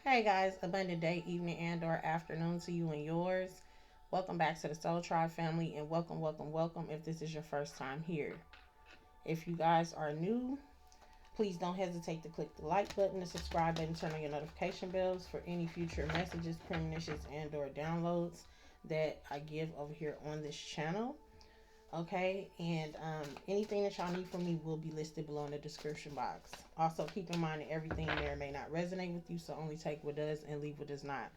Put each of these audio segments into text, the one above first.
Hey guys, abundant day, evening, and/or afternoon to you and yours. Welcome back to the Soul Tribe family, and welcome, welcome, welcome. If this is your first time here, if you guys are new, please don't hesitate to click the like button, the subscribe button, turn on your notification bells for any future messages, premonitions, and/or downloads that I give over here on this channel. Okay, and anything that y'all need from me will be listed below in the description box. Also, keep in mind that everything there may not resonate with you, so only take what does and leave what does not.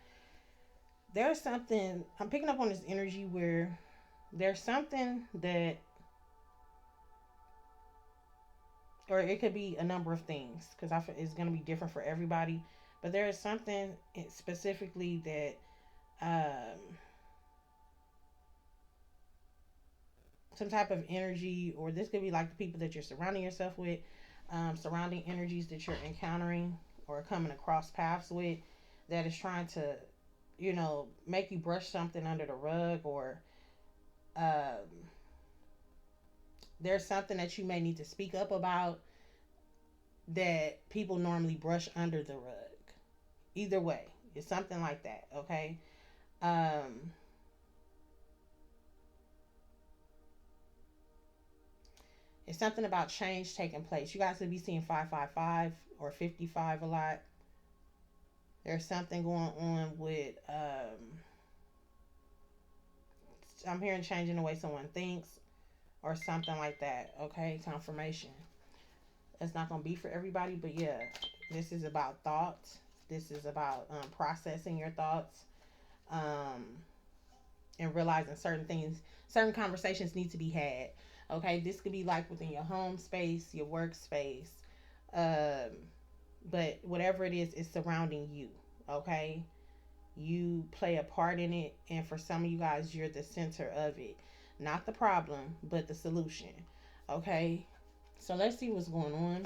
There's something I'm picking up on this energy where there's something that, or it could be a number of things, because I feel it's going to be different for everybody. But there is something specifically that some type of energy, or this could be like the people that you're surrounding yourself with, surrounding energies that you're encountering or coming across paths with, that is trying to, make you brush something under the rug, or um, there's something that you may need to speak up about that people normally brush under the rug. Either way, it's something like that, okay? Um, it's something about change taking place. You guys could be seeing 555 or 55 a lot. There's something going on with, I'm hearing changing the way someone thinks or something like that, okay? Confirmation. It's not going to be for everybody, but yeah, this is about thoughts. This is about processing your thoughts, um, and realizing certain things, certain conversations need to be had. Okay, this could be like within your home space, your workspace, um, but whatever it is surrounding you. Okay, you play a part in it, and for some of you guys, you're the center of it, not the problem, but the solution. Okay, so let's see what's going on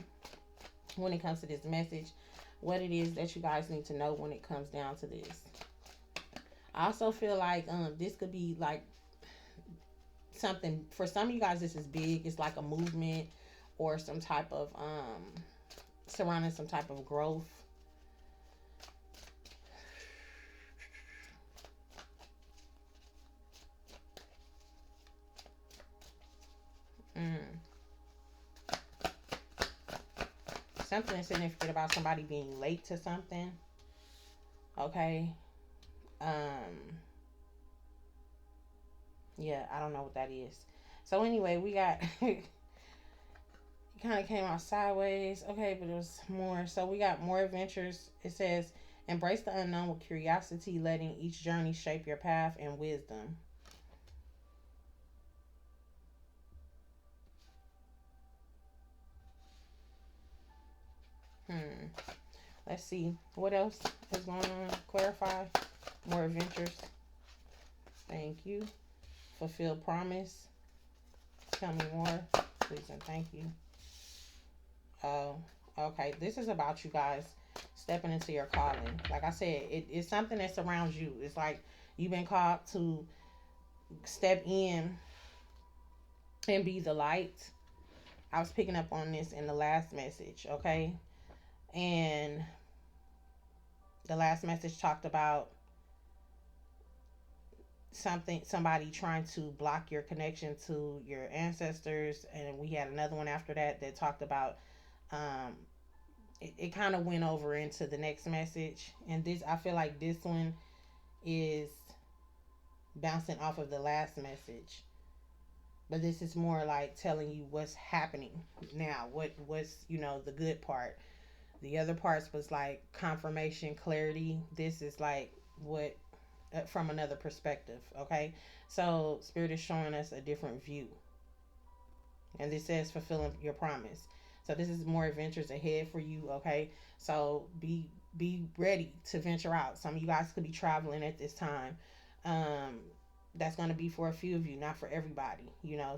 when it comes to this message, what it is that you guys need to know when it comes down to this. I also feel like this could be like something for some of you guys. This is big. It's like a movement or some type of surrounding some type of growth. Mm. Something significant about somebody being late to something. Okay. Um. Yeah, I don't know what that is. So anyway, we got it kind of came out sideways. Okay, but it was more. So we got more adventures. It says embrace the unknown with curiosity, letting each journey shape your path and wisdom. Hmm. Let's see what else is going on. Clarify. More adventures. Thank you. Fulfill promise. Tell me more. Please and thank you. Oh, okay. This is about you guys stepping into your calling. Like I said, it's something that surrounds you. It's like you've been called to step in and be the light. I was picking up on this in the last message, okay? And the last message talked about somebody trying to block your connection to your ancestors, and we had another one after that that talked about um it kind of went over into the next message, and this, I feel like this one is bouncing off of the last message, but this is more like telling you what's happening now, what's the good part. The other parts was like confirmation, clarity. This is like what from another perspective, okay? So spirit is showing us a different view, and this says fulfilling your promise. So this is more adventures ahead for you, okay? So be ready to venture out. Some of you guys could be traveling at this time. um that's going to be for a few of you, not for everybody.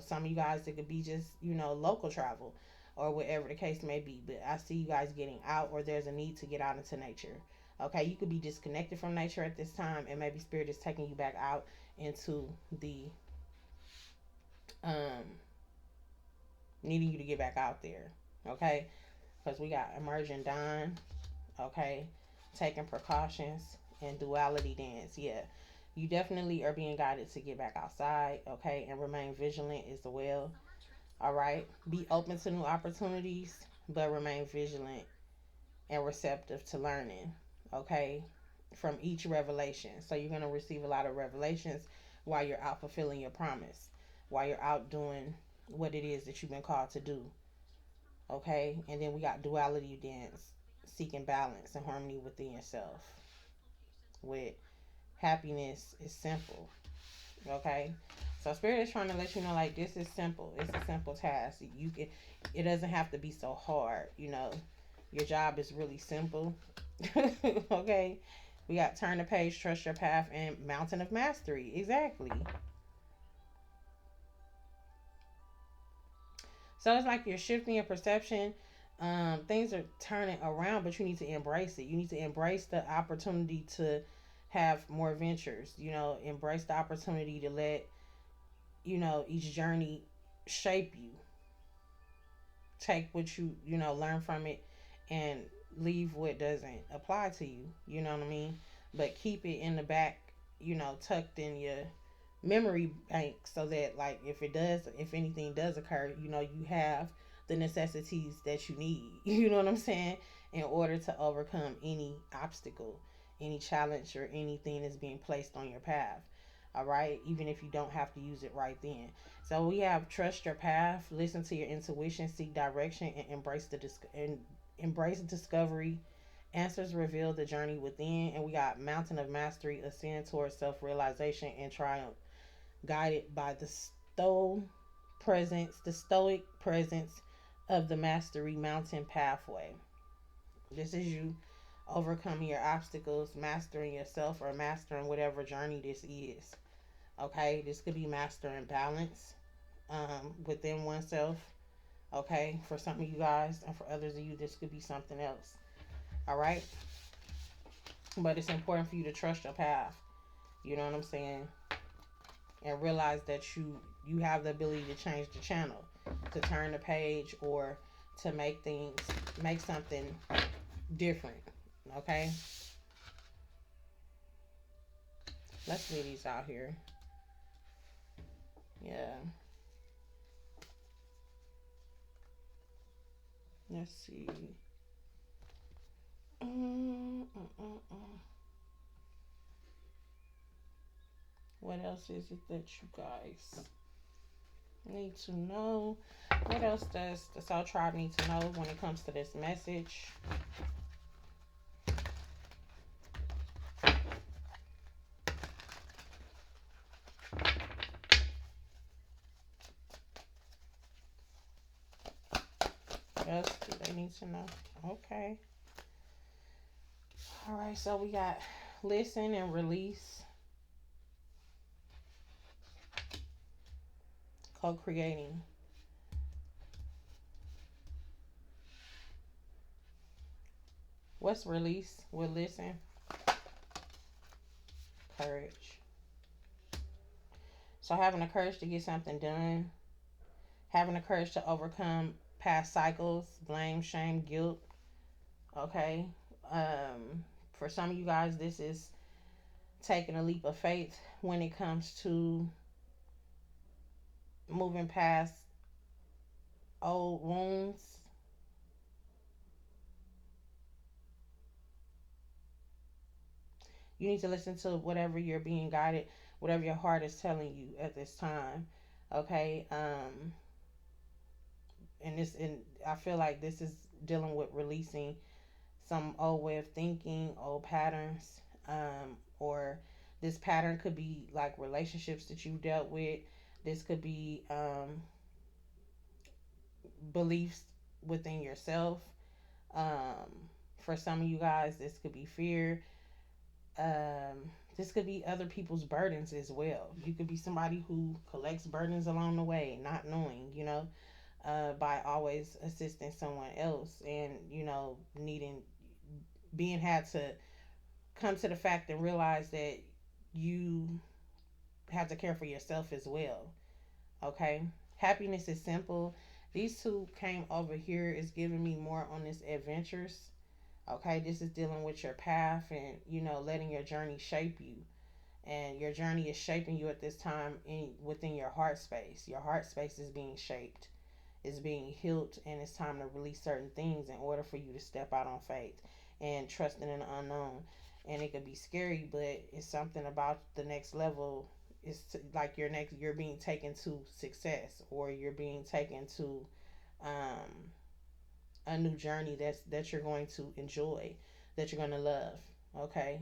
Some of you guys, it could be just local travel or whatever the case may be, but I see you guys getting out, or there's a need to get out into nature. Okay, you could be disconnected from nature at this time, and maybe spirit is taking you back out into the um needing you to get back out there. Okay, because we got emerging dawn. Okay, taking precautions, and duality dance. Yeah, you definitely are being guided to get back outside, okay, and remain vigilant as well. All right, be open to new opportunities, but remain vigilant and receptive to learning, okay, from each revelation. So you're going to receive a lot of revelations while you're out fulfilling your promise, while you're out doing what it is that you've been called to do, okay? And then we got duality dance, seeking balance and harmony within yourself. With happiness is simple, okay? So spirit is trying to let you know, like, this is simple. It's a simple task. You can, it doesn't have to be so hard, you know. Your job is really simple. Okay. We got turn the page, trust your path, and mountain of mastery. Exactly. So it's like you're shifting your perception. Things are turning around, but you need to embrace it. You need to embrace the opportunity to have more ventures. You know, embrace the opportunity to let, you know, each journey shape you. Take what you know, learn from it, and leave what doesn't apply to you. You know what I mean? But keep it in the back, you know, tucked in your memory bank, so that, like, if anything does occur, you know, you have the necessities that you need. You know what I'm saying? In order to overcome any obstacle, any challenge, or anything that's being placed on your path. All right, even if you don't have to use it right then. So we have trust your path, listen to your intuition, seek direction, and embrace discovery. Answers reveal the journey within, and we got mountain of mastery, ascend towards self realization and triumph, guided by the stoic presence of the mastery mountain pathway. This is you overcoming your obstacles, mastering yourself, or mastering whatever journey this is. Okay, this could be mastering balance within oneself. Okay, for some of you guys, and for others of you, this could be something else. All right, but it's important for you to trust your path. You know what I'm saying? And realize that you have the ability to change the channel, to turn the page, or to make something different. Okay, let's leave these out here. Yeah, let's see. What else is it that you guys need to know? What else does the Soul Tribe need to know when it comes to this message? What else do they need to know? Okay. All right, so we got listen and release, co-creating. What's release with listen? Courage. So having the courage to get something done, having the courage to overcome past cycles, blame, shame, guilt. Okay. For some of you guys, this is taking a leap of faith when it comes to moving past old wounds. You need to listen to whatever you're being guided, whatever your heart is telling you at this time. Okay. And I feel like this is dealing with releasing some old way of thinking, old patterns, or this pattern could be like relationships that you dealt with. This could be beliefs within yourself. For some of you guys, this could be fear. This could be other people's burdens as well. You could be somebody who collects burdens along the way, not knowing, you know, by always assisting someone else, and, you know, being had to come to the fact and realize that you have to care for yourself as well. Okay? Happiness is simple. These two came over here is giving me more on this adventures. Okay, this is dealing with your path and, letting your journey shape you. And your journey is shaping you at this time within your heart space. Your heart space is being shaped, is being healed, and it's time to release certain things in order for you to step out on faith and trusting in the unknown. And it could be scary, but it's something about the next level. It's like you're being taken to success, or you're being taken to um, a new journey that you're going to enjoy, that you're going to love. Okay,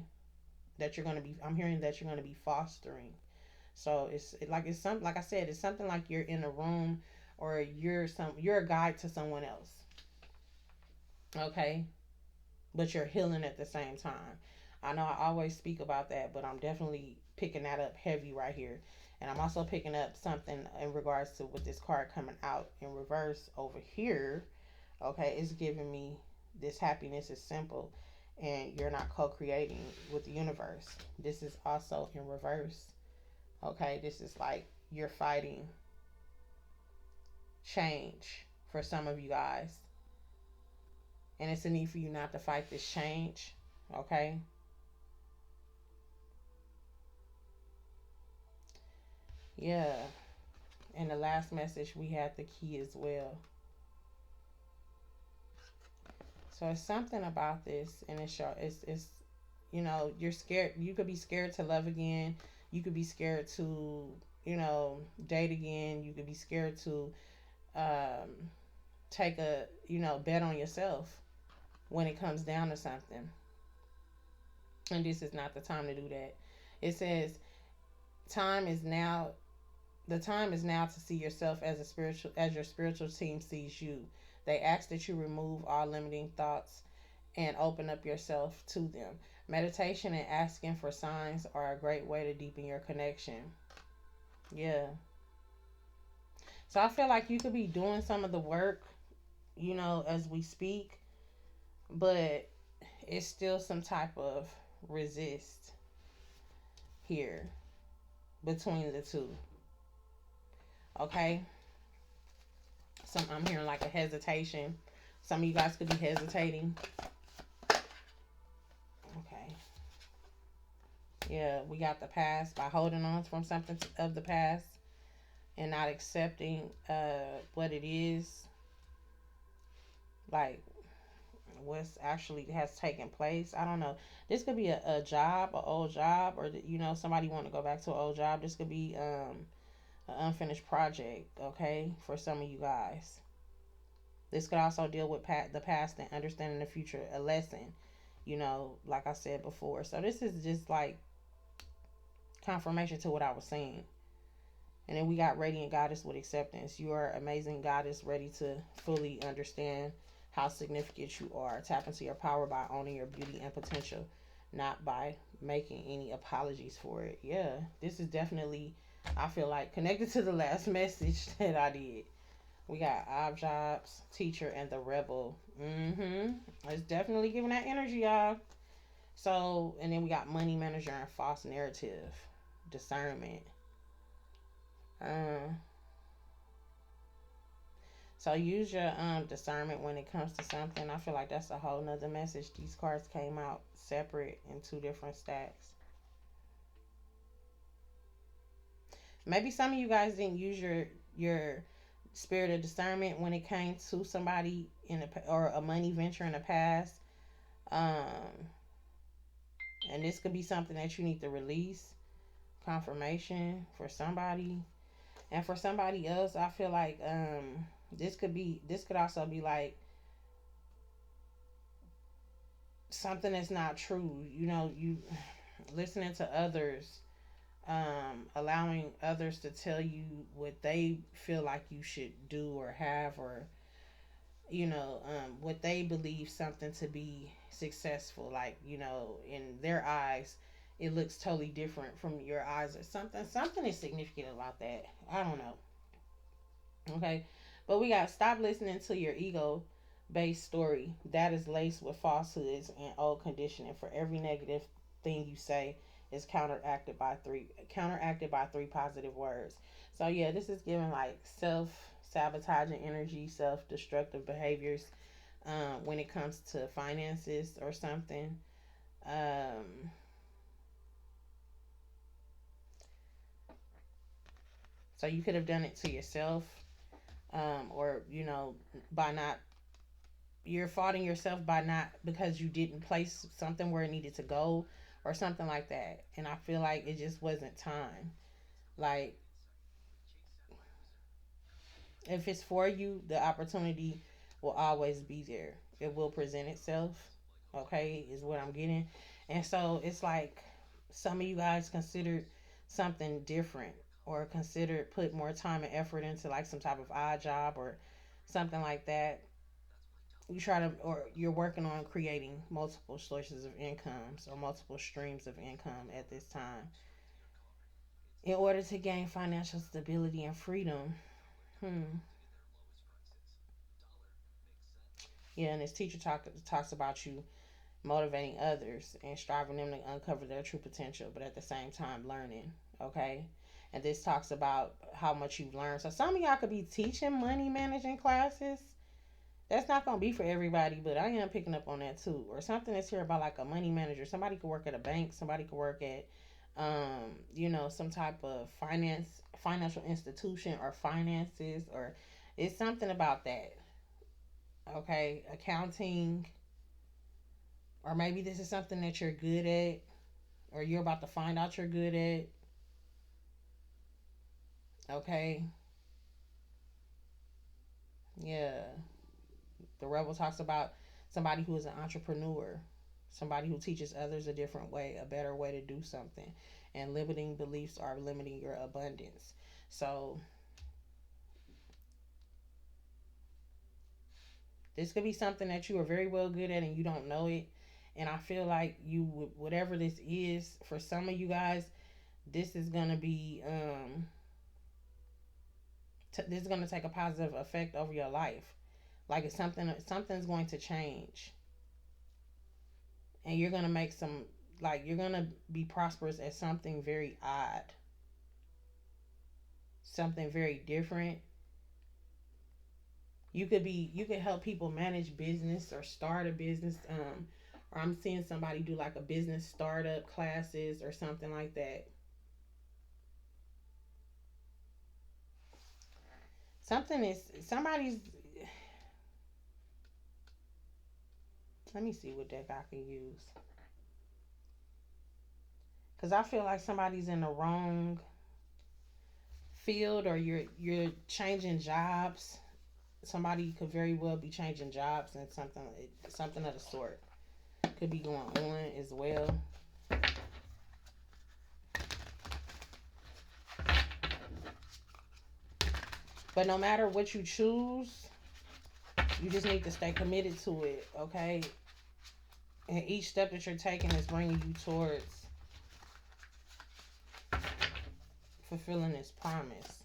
that you're going to be. I'm hearing that you're going to be fostering. So it's something like I said. It's something like you're in a room, or you're a guide to someone else. Okay, but you're healing at the same time. I know I always speak about that, but I'm definitely picking that up heavy right here. And I'm also picking up something in regards to with this card coming out in reverse over here. Okay, it's giving me this happiness is simple, and you're not co-creating with the universe. This is also in reverse. Okay, this is like you're fighting change for some of you guys, and it's a need for you not to fight this change. Okay, yeah. And the last message we had the key as well. So it's something about this, and it's you're scared. You could be scared to love again. You could be scared to date again. You could be scared to um, take a bet on yourself when it comes down to something. And this is not the time to do that. It says time is now the time is now to see yourself as your spiritual team sees you. They ask that you remove all limiting thoughts and open up yourself to them. Meditation and asking for signs are a great way to deepen your connection. Yeah. So I feel like you could be doing some of the work, as we speak, but it's still some type of resist here between the two. Okay? I'm hearing like a hesitation. Some of you guys could be hesitating. Okay. Yeah, we got the past by holding on from something of the past and not accepting what it is, like what's actually has taken place. I don't know. This could be a job, an old job, or somebody want to go back to an old job. This could be an unfinished project. Okay, for some of you guys. This could also deal with the past and understanding the future, a lesson. Like I said before. So this is just like confirmation to what I was saying. And then we got Radiant Goddess with acceptance. You are amazing goddess, ready to fully understand how significant you are. Tap into your power by owning your beauty and potential, not by making any apologies for it. Yeah, this is definitely, I feel like, connected to the last message that I did. We got Ob Jobs, Teacher, and the Rebel. It's definitely giving that energy, y'all. So, and then we got Money Manager and False Narrative, Discernment. Uh, so use your discernment when it comes to something. I feel like that's a whole nother message. These cards came out separate in two different stacks. Maybe some of you guys didn't use your spirit of discernment when it came to somebody or a money venture in the past. Um, and this could be something that you need to release. Confirmation for somebody, and for somebody else, I feel like this could also be like something that's not true. You listening to others, allowing others to tell you what they feel like you should do or have, or what they believe something to be successful. Like in their eyes, it looks totally different from your eyes, or something. Something is significant about that. I don't know. Okay, but we got stop listening to your ego based story that is laced with falsehoods and old conditioning. For every negative thing you say is counteracted by three positive words. So yeah, this is giving like self sabotaging energy, self destructive behaviors. when it comes to finances or something. Um, so you could have done it to yourself, or by not, you're faulting yourself by not, because you didn't place something where it needed to go or something like that. And I feel like it just wasn't time. Like, if it's for you, the opportunity will always be there. It will present itself. Okay, is what I'm getting. And so it's like, some of you guys considered something different, or considered put more time and effort into like some type of odd job or something like that. You try to, or you're working on creating multiple sources of incomes or multiple streams of income at this time in order to gain financial stability and freedom. Hmm. Yeah, and this teacher talks about you motivating others and striving them to uncover their true potential, but at the same time learning. Okay, and this talks about how much you've learned. So some of y'all could be teaching money managing classes. That's not gonna be for everybody, but I am picking up on that too. Or something that's here about like a money manager. Somebody could work at a bank. Somebody could work at, some type of financial institution or finances, or it's something about that. Okay, accounting, or maybe this is something that you're good at, or you're about to find out you're good at. Okay, yeah. The rebel talks about somebody who is an entrepreneur, somebody who teaches others a different way, a better way to do something, and limiting beliefs are limiting your abundance. So this could be something that you are very well good at and you don't know it. And I feel like whatever this is for some of you guys, this is gonna be this is gonna take a positive effect over your life. Like, it's something's going to change, and you're gonna make some, like, you're gonna be prosperous at something very odd, something very different. You could help people manage business or start a business, or I'm seeing somebody do like a business startup classes or something like that. Something is somebody's. Let me see what deck I can use, because I feel like somebody's in the wrong field, or you're changing jobs. Somebody could very well be changing jobs, and something of the sort could be going on as well. But no matter what you choose, you just need to stay committed to it, okay? And each step that you're taking is bringing you towards fulfilling this promise.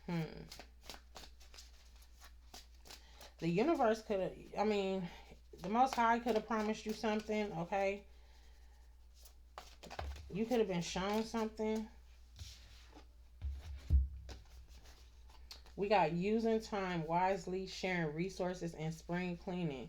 Hmm. The universe could have, the Most High could have promised you something, okay? You could have been shown something. We got using time wisely, sharing resources, and spring cleaning.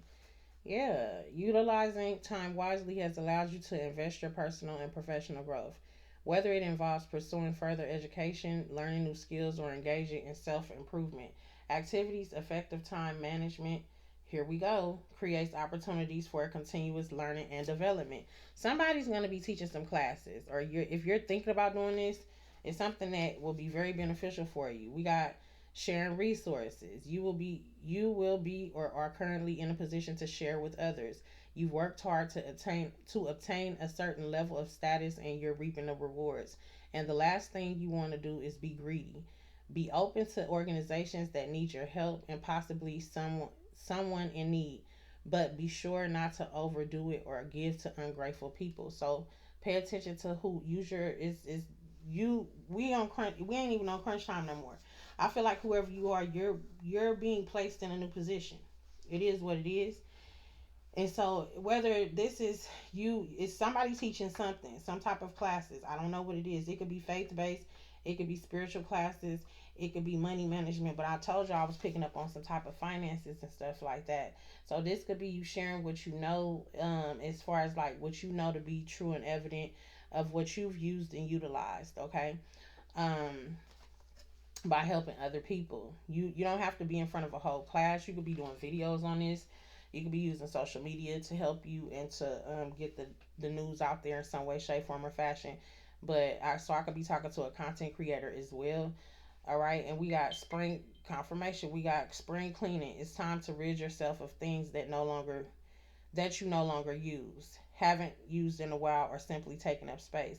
Yeah, utilizing time wisely has allowed you to invest your personal and professional growth. Whether it involves pursuing further education, learning new skills, or engaging in self improvement activities, effective time management, here we go, creates opportunities for continuous learning and development. Somebody's going to be teaching some classes, or if you're thinking about doing this, it's something that will be very beneficial for you. We got sharing resources. You will be or are currently in a position to share with others. You've worked hard to obtain a certain level of status, and you're reaping the rewards. And the last thing you want to do is be greedy. Be open to organizations that need your help, and possibly someone in need, but be sure not to overdo it or give to ungrateful people. So pay attention to who. Use your is you. We on crunch. We ain't even on crunch time no more. I feel like whoever you are, you're being placed in a new position. It is what it is. And so whether this is you, is somebody teaching something, some type of classes. I don't know what it is. It could be faith based. It could be spiritual classes. It could be money management. But I told you I was picking up on some type of finances and stuff like that. So this could be you sharing what you know, as far as like what you know to be true and evident of what you've used and utilized. Okay. Um, by helping other people. You don't have to be in front of a whole class. You could be doing videos on this. You could be using social media to help you and to get the news out there in some way, shape, form, or fashion. But I could be talking to a content creator as well. All right, and we got spring confirmation. We got spring cleaning. It's time to rid yourself of things that you no longer use, haven't used in a while, or simply taking up space.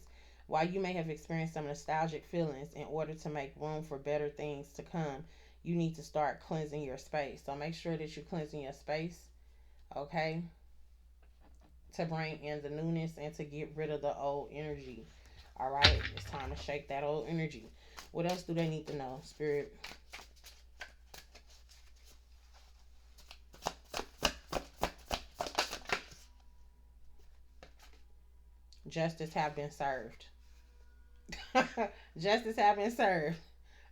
While you may have experienced some nostalgic feelings, in order to make room for better things to come, you need to start cleansing your space. So make sure that you're cleansing your space, okay, to bring in the newness and to get rid of the old energy. All right, it's time to shake that old energy. What else do they need to know, Spirit? Justice have been served. Justice have been served.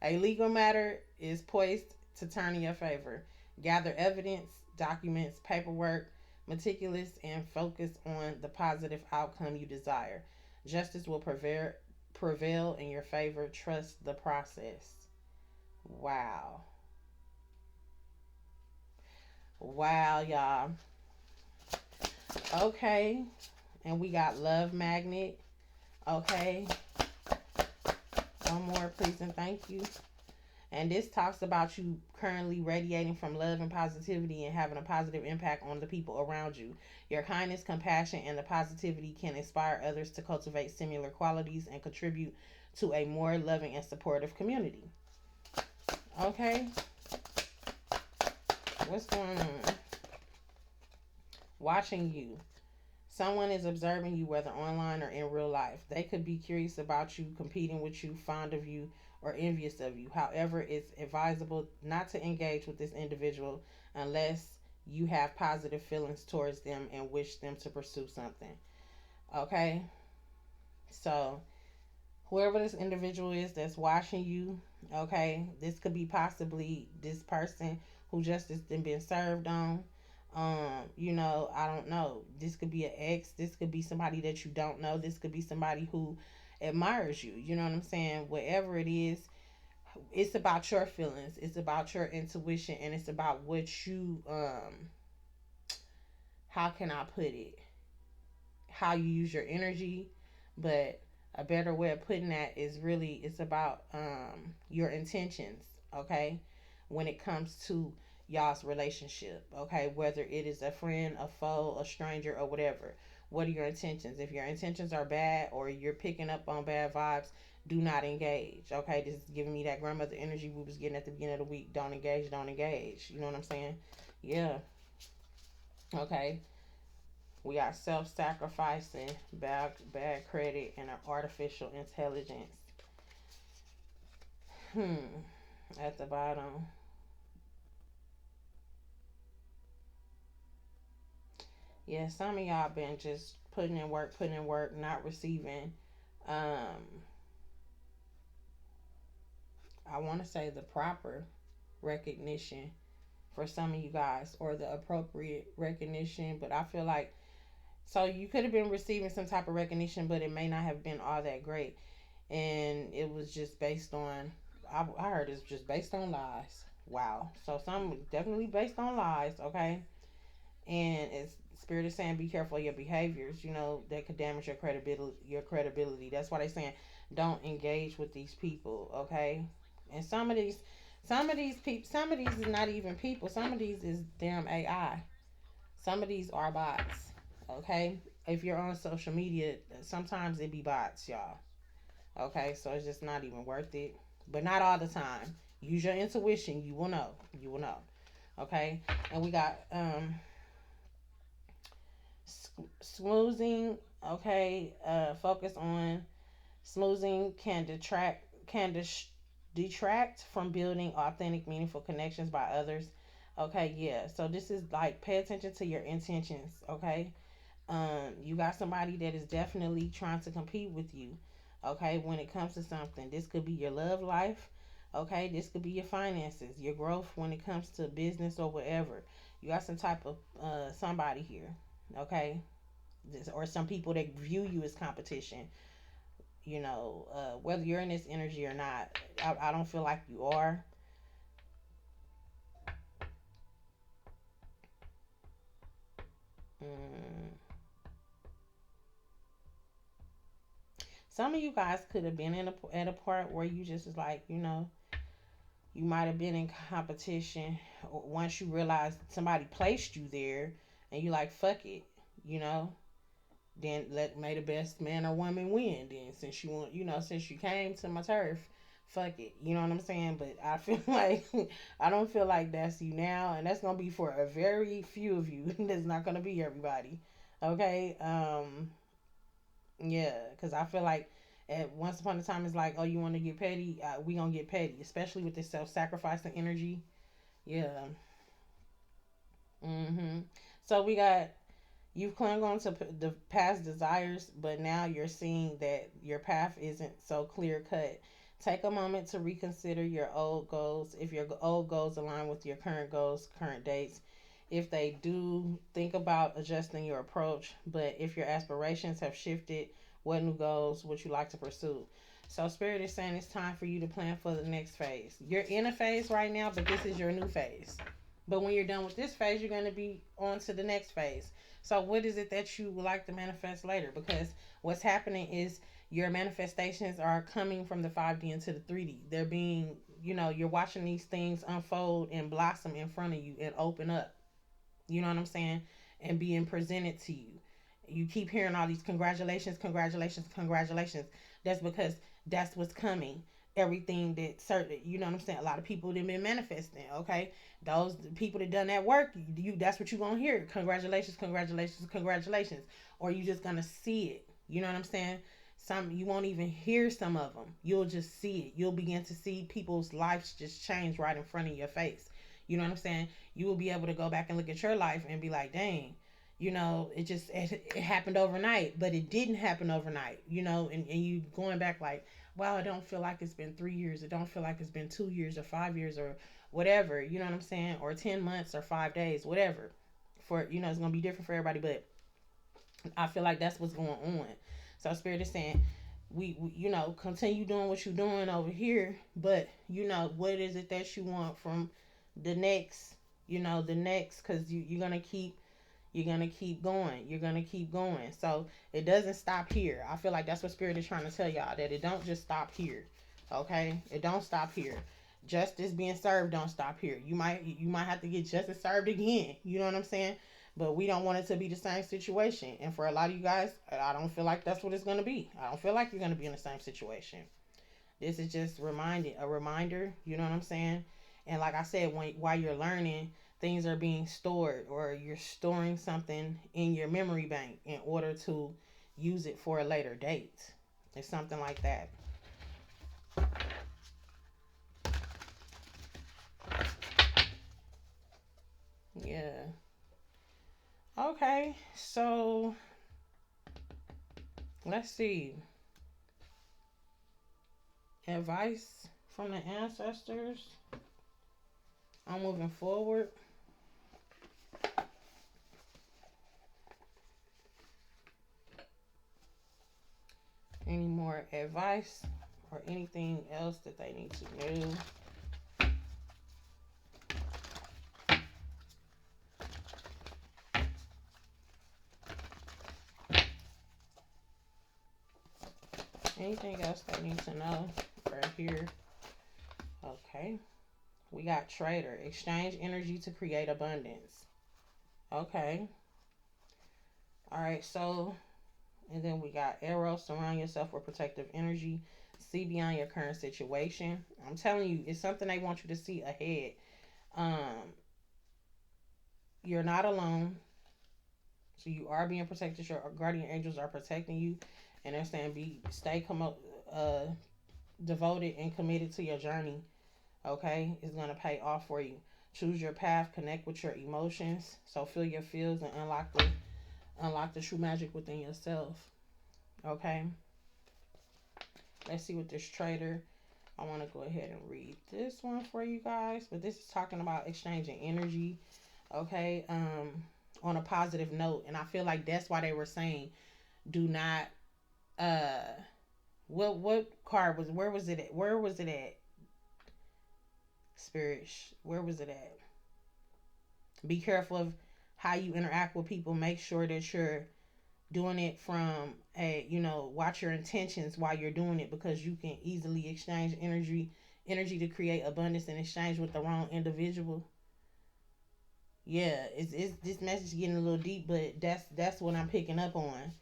A legal matter is poised to turn in your favor. Gather evidence, documents, paperwork, meticulous, and focus on the positive outcome you desire. Justice will prevail in your favor. Trust the process. Wow. Wow, y'all. Okay. And we got Love Magnet. Okay. One more, please, and thank you. And this talks about you currently radiating from love and positivity and having a positive impact on the people around you. Your kindness, compassion, and the positivity can inspire others to cultivate similar qualities and contribute to a more loving and supportive community. Okay, what's going on? Watching you. Someone is observing you, whether online or in real life. They could be curious about you, competing with you, fond of you, or envious of you. However, it's advisable not to engage with this individual unless you have positive feelings towards them and wish them to pursue something. Okay? So, whoever this individual is that's watching you, okay, this could be possibly this person who justice been served on. I don't know. This could be an ex. This could be somebody that you don't know. This could be somebody who admires you. You know what I'm saying? Whatever it is, it's about your feelings. It's about your intuition, and it's about what you how can I put it? How you use your energy, but a better way of putting that is really it's about your intentions, okay? When it comes to y'all's relationship, okay? Whether it is a friend, a foe, a stranger, or whatever. What are your intentions? If your intentions are bad or you're picking up on bad vibes, do not engage. Okay, this is giving me that grandmother energy we was getting at the beginning of the week. Don't engage, don't engage. You know what I'm saying? Yeah. Okay. We got self-sacrificing, bad credit, and an artificial intelligence. Hmm. At the bottom. Yeah, some of y'all been just putting in work, not receiving. Um, I want to say the proper recognition for some of you guys, or the appropriate recognition. But I feel like so you could have been receiving some type of recognition, but it may not have been all that great, and it was just based on. I heard it's just based on lies. Wow. So some definitely based on lies. Okay. And it's spirit is saying be careful of your behaviors, that could damage your credibility. That's why they're saying don't engage with these people, okay? And some of these is not even people. Some of these is damn AI. Some of these are bots, okay? If you're on social media, sometimes it be bots, y'all. Okay, so it's just not even worth it. But not all the time. Use your intuition. You will know. You will know. Okay, and we got smoozing. Okay, focus on smoozing can detract from building authentic, meaningful connections by others. Okay, yeah. So this is like pay attention to your intentions. Okay, you got somebody that is definitely trying to compete with you. Okay, when it comes to something, this could be your love life. Okay, this could be your finances, your growth when it comes to business or whatever. You got some type of somebody here. Okay, or some people that view you as competition. Whether you're in this energy or not, I don't feel like you are. Mm. Some of you guys could have been at a part where you just was like, you might have been in competition once you realize somebody placed you there, and you like, fuck it, you know. Then let may the best man or woman win. Then since you want, since you came to my turf, fuck it. You know what I'm saying? But I feel like I don't feel like that's you now, and that's gonna be for a very few of you. That's not gonna be everybody. Okay. Yeah, because I feel like at once upon a time it's like, oh, you want to get petty? We gonna get petty, especially with this self-sacrificing energy. Yeah. Mhm. So we got you've clung on to the past desires, but now you're seeing that your path isn't so clear cut. Take a moment to reconsider your old goals. If your old goals align with your current goals, current dates, if they do, think about adjusting your approach. But if your aspirations have shifted, what new goals would you like to pursue? So, Spirit is saying it's time for you to plan for the next phase. You're in a phase right now, but this is your new phase. But when you're done with this phase, you're going to be on to the next phase. So, what is it that you would like to manifest later? Because what's happening is your manifestations are coming from the 5D into the 3D. They're being, you're watching these things unfold and blossom in front of you and open up. You know what I'm saying? And being presented to you. You keep hearing all these congratulations, congratulations, congratulations. That's because that's what's coming. Everything that certain, you know what I'm saying? A lot of people that been manifesting, okay? Those people that done that work, that's what you're gonna hear. Congratulations, congratulations, congratulations. Or you just gonna see it. You know what I'm saying? Some you won't even hear some of them. You'll just see it. You'll begin to see people's lives just change right in front of your face. You know what I'm saying? You will be able to go back and look at your life and be like, dang, it happened overnight, but it didn't happen overnight, and you going back like, wow, I don't feel like it's been 3 years. It don't feel like it's been 2 years or 5 years or whatever, you know what I'm saying? Or 10 months or 5 days, whatever. It's going to be different for everybody, but I feel like that's what's going on. So Spirit is saying, we continue doing what you're doing over here, but what is it that you want from the next, because you're gonna keep going. You're gonna keep going. So it doesn't stop here. I feel like that's what Spirit is trying to tell y'all, that it don't just stop here. Okay, it don't stop here. Justice being served don't stop here. You might have to get justice served again. You know what I'm saying? But we don't want it to be the same situation. And for a lot of you guys, I don't feel like that's what it's gonna be. I don't feel like you're gonna be in the same situation. This is just a reminder. You know what I'm saying? And like I said, while you're learning, things are being stored, or you're storing something in your memory bank in order to use it for a later date. It's something like that. Yeah. Okay. So let's see. Advice from the ancestors. I'm moving forward. Any more advice or anything else that they need to know? Anything else they need to know right here? Okay. We got trader. Exchange energy to create abundance. Okay. All right. So, and then we got arrow. Surround yourself with protective energy. See beyond your current situation. I'm telling you, it's something they want you to see ahead. Um, you're not alone. So you are being protected. Your guardian angels are protecting you, and they're saying stay uh, devoted and committed to your journey. Okay, it's gonna pay off for you. Choose your path. Connect with your emotions. So feel your feels and unlock the true magic within yourself. Okay. Let's see what this trader. I want to go ahead and read this one for you guys, but this is talking about exchanging energy. Okay, on a positive note, and I feel like that's why they were saying do not. Uh, what card was? Where was it at? Where was it at? Spirit. Where was it at? Be careful of how you interact with people. Make sure that you're doing it from a, watch your intentions while you're doing it, because you can easily exchange energy to create abundance in exchange with the wrong individual. Yeah, it's this message getting a little deep, but that's what I'm picking up on.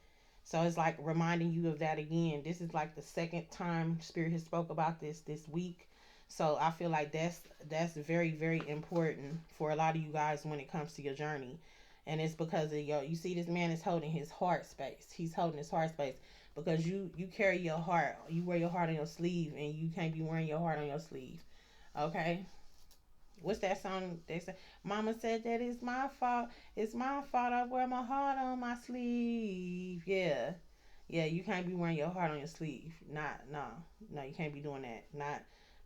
So it's like reminding you of that again. This is like the second time Spirit has spoke about this week. So I feel like that's very, very important for a lot of you guys when it comes to your journey. And it's because of you see this man is holding his heart space. He's holding his heart space because you carry your heart. You wear your heart on your sleeve, and you can't be wearing your heart on your sleeve. Okay? What's that song? They say, Mama said that it's my fault. It's my fault. I wear my heart on my sleeve. Yeah. Yeah, you can't be wearing your heart on your sleeve. Not, no. No, you can't be doing that.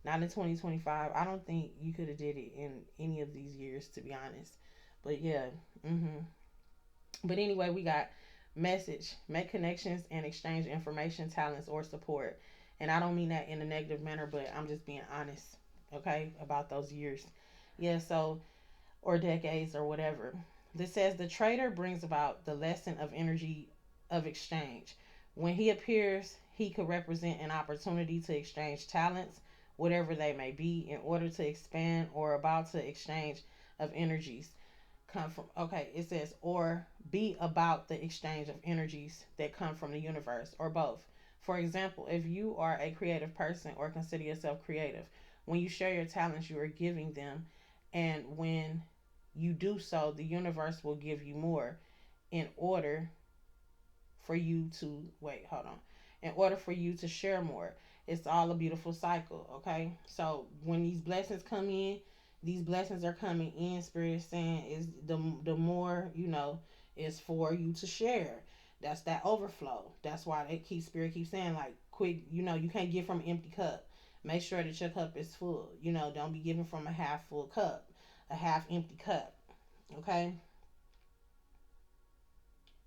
Not in 2025. I don't think you could have did it in any of these years, to be honest. But yeah. But anyway, we got message, make connections and exchange information, talents, or support. And I don't mean that in a negative manner, but I'm just being honest, okay, about those years. Yeah, so, or decades or whatever. This says the trader brings about the lesson of energy of exchange. When he appears, he could represent an opportunity to exchange talents, whatever they may be, in order to expand or about to exchange of energies come from, okay, it says or be about the exchange of energies that come from the universe, or both. For example, if you are a creative person or consider yourself creative, when you share your talents you are giving them, and when you do so the universe will give you more in order for you to wait hold on in order for you to share more. It's all a beautiful cycle. Okay, so when these blessings come in, these blessings are coming in, spirit is saying is the more is for you to share. That's that overflow. That's why they keep spirit keep saying like quick, you can't give from an empty cup. Make sure that your cup is full. Don't be giving from a half full cup, a half empty cup. Okay.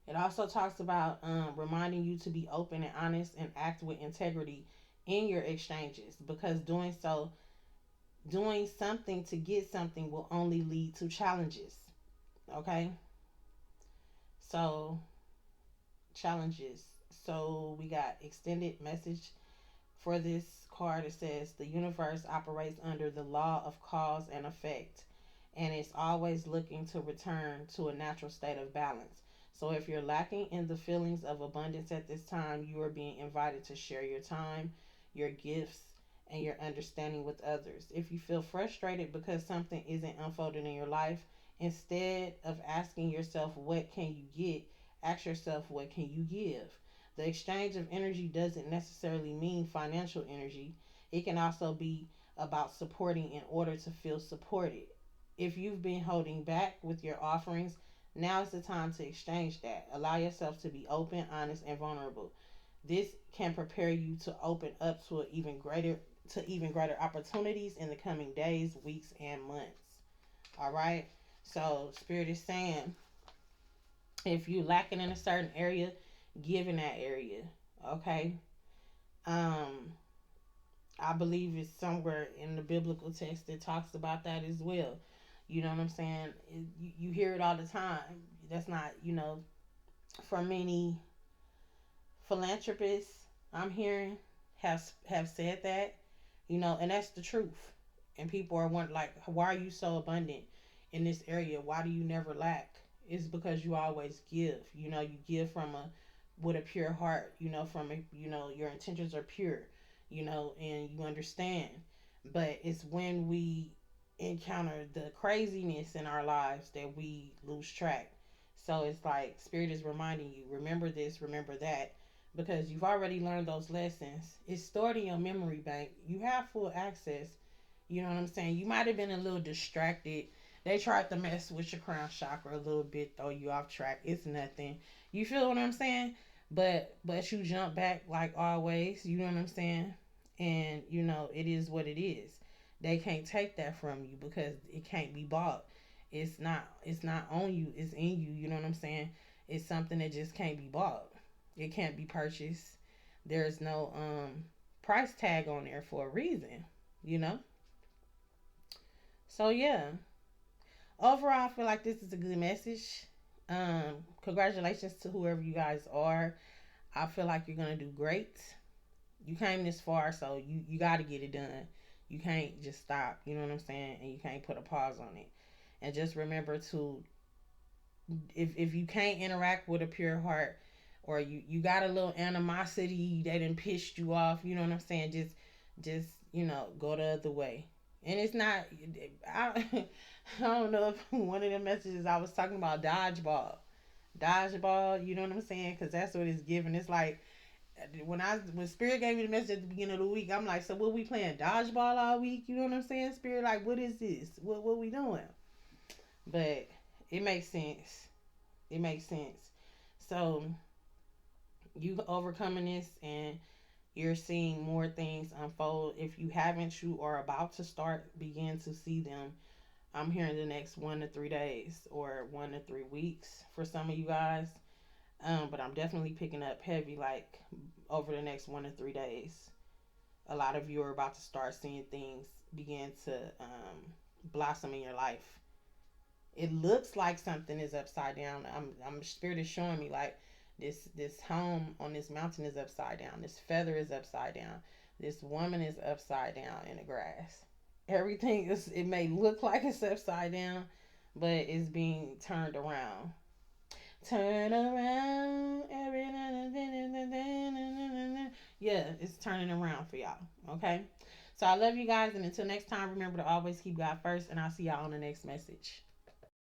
It also talks about reminding you to be open and honest and act with integrity in your exchanges, because doing something to get something will only lead to challenges. Okay? So, challenges. So, we got extended message for this card. It says the universe operates under the law of cause and effect, and it's always looking to return to a natural state of balance. So if you're lacking in the feelings of abundance at this time, you are being invited to share your time, your gifts, and your understanding with others. If you feel frustrated because something isn't unfolding in your life, instead of asking yourself what can you get, ask yourself what can you give. The exchange of energy doesn't necessarily mean financial energy. It can also be about supporting in order to feel supported. If you've been holding back with your offerings, now is the time to exchange that. Allow yourself to be open, honest, and vulnerable. This can prepare you to open up even greater opportunities in the coming days, weeks, and months. All right. So Spirit is saying, if you lacking in a certain area, give in that area. Okay. Um, I believe it's somewhere in the biblical text that talks about that as well. You know what I'm saying? You hear it all the time. That's not, from many philanthropists I'm hearing have said that, and that's the truth. And people are wondering, like, why are you so abundant in this area? Why do you never lack? It's because you always give. You give from a with a pure heart. From a, your intentions are pure. And you understand. But it's when we encounter the craziness in our lives that we lose track. So it's like Spirit is reminding you, remember this, remember that, because you've already learned those lessons. It's stored in your memory bank. You have full access. You know what I'm saying? You might have been a little distracted. They tried to mess with your crown chakra a little bit, throw you off track. It's nothing. You feel what I'm saying? But you jump back like always, you know what I'm saying? And you know, it is what it is. They can't take that from you because it can't be bought. It's not on you, it's in you, you know what I'm saying? It's something that just can't be bought. It can't be purchased. There's no price tag on there for a reason, you know? So yeah. Overall, I feel like this is a good message. Congratulations to whoever you guys are. I feel like you're gonna do great. You came this far, so you got to get it done. You can't just stop. You know what I'm saying? And you can't put a pause on it. And just remember to, if you can't interact with a pure heart, or you got a little animosity, they done pissed you off. You know what I'm saying? Just go the other way. And it's not. I I don't know if one of the messages I was talking about dodgeball. You know what I'm saying? Because that's what it's giving. It's like when Spirit gave me the message at the beginning of the week, I'm like, so what we playing dodgeball all week? You know what I'm saying? Spirit, like, what is this? What we doing? But it makes sense. It makes sense. So you overcoming this and you're seeing more things unfold. If you haven't, you are about to start begin to see them. I'm here in the next 1 to 3 days or 1 to 3 weeks for some of you guys. But I'm definitely picking up heavy like over the next 1 to 3 days. A lot of you are about to start seeing things begin to blossom in your life. It looks like something is upside down. I'm Spirit is showing me like this home on this mountain is upside down. This feather is upside down. This woman is upside down in the grass. Everything is, it may look like it's upside down, but it's being turned around. Turn around every yeah, it's turning around for y'all. Okay. So I love you guys, and until next time, remember to always keep God first, and I'll see y'all on the next message.